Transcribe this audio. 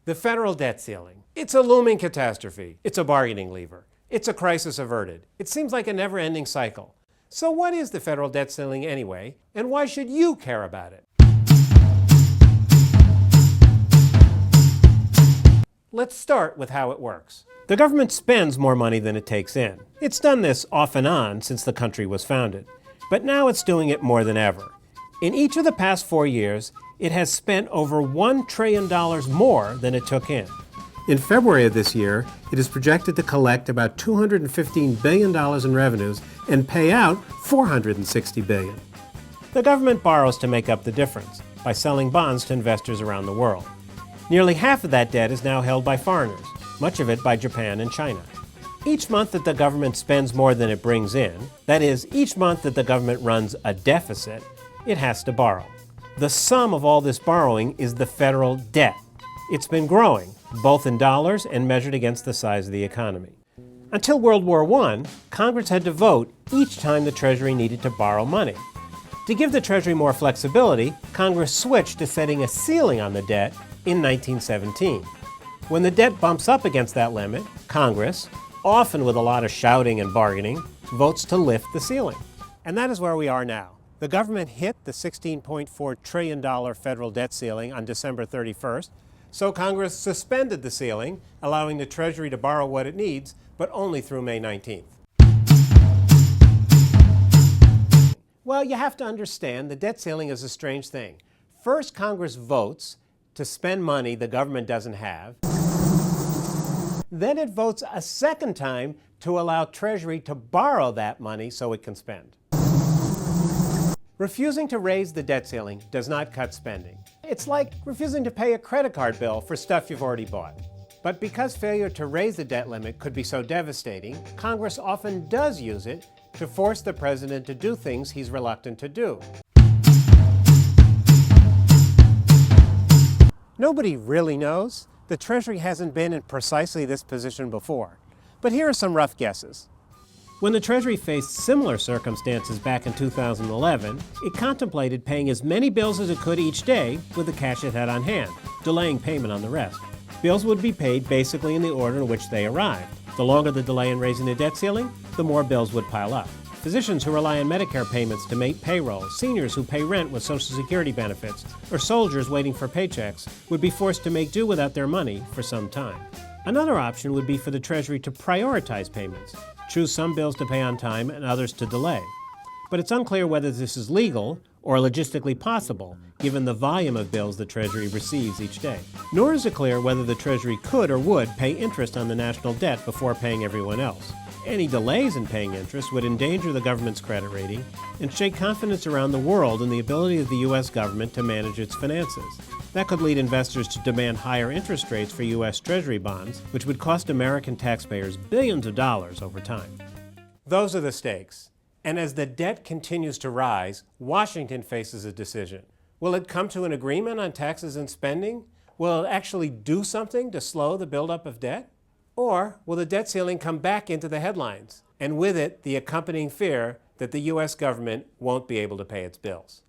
The federal debt ceiling. It's a looming catastrophe. It's a bargaining lever. It's a crisis averted. It seems like a never-ending cycle. So what is the federal debt ceiling anyway, and why should you care about it? Let's start with how it works. The government spends more money than it takes in. It's done this off and on since the country was founded. But now it's doing it more than ever. In each of the past 4 years, it has spent over $1 trillion more than it took in. In February of this year, it is projected to collect about $215 billion in revenues and pay out $460 billion. The government borrows to make up the difference by selling bonds to investors around the world. Nearly half of that debt is now held by foreigners, much of it by Japan and China. Each month that the government spends more than it brings in, that is, each month that the government runs a deficit, it has to borrow. The sum of all this borrowing is the federal debt. It's been growing, both in dollars and measured against the size of the economy. Until World War I, Congress had to vote each time the Treasury needed to borrow money. To give the Treasury more flexibility, Congress switched to setting a ceiling on the debt in 1917. When the debt bumps up against that limit, Congress, often with a lot of shouting and bargaining, votes to lift the ceiling. And that is where we are now. The government hit the $16.4 trillion federal debt ceiling on December 31st, so Congress suspended the ceiling, allowing the Treasury to borrow what it needs, but only through May 19th. Well, you have to understand the debt ceiling is a strange thing. First, Congress votes to spend money the government doesn't have. Then it votes a second time to allow Treasury to borrow that money so it can spend. Refusing to raise the debt ceiling does not cut spending. It's like refusing to pay a credit card bill for stuff you've already bought. But because failure to raise the debt limit could be so devastating, Congress often does use it to force the president to do things he's reluctant to do. Nobody really knows. The Treasury hasn't been in precisely this position before. But here are some rough guesses. When the Treasury faced similar circumstances back in 2011, it contemplated paying as many bills as it could each day with the cash it had on hand, delaying payment on the rest. Bills would be paid basically in the order in which they arrived. The longer the delay in raising the debt ceiling, the more bills would pile up. Physicians who rely on Medicare payments to make payroll, seniors who pay rent with Social Security benefits, or soldiers waiting for paychecks would be forced to make do without their money for some time. Another option would be for the Treasury to prioritize payments, choose some bills to pay on time and others to delay. But it's unclear whether this is legal or logistically possible, given the volume of bills the Treasury receives each day. Nor is it clear whether the Treasury could or would pay interest on the national debt before paying everyone else. Any delays in paying interest would endanger the government's credit rating and shake confidence around the world in the ability of the U.S. government to manage its finances. That could lead investors to demand higher interest rates for U.S. Treasury bonds, which would cost American taxpayers billions of dollars over time. Those are the stakes. And as the debt continues to rise, Washington faces a decision. Will it come to an agreement on taxes and spending? Will it actually do something to slow the buildup of debt? Or will the debt ceiling come back into the headlines, and with it the accompanying fear that the U.S. government won't be able to pay its bills?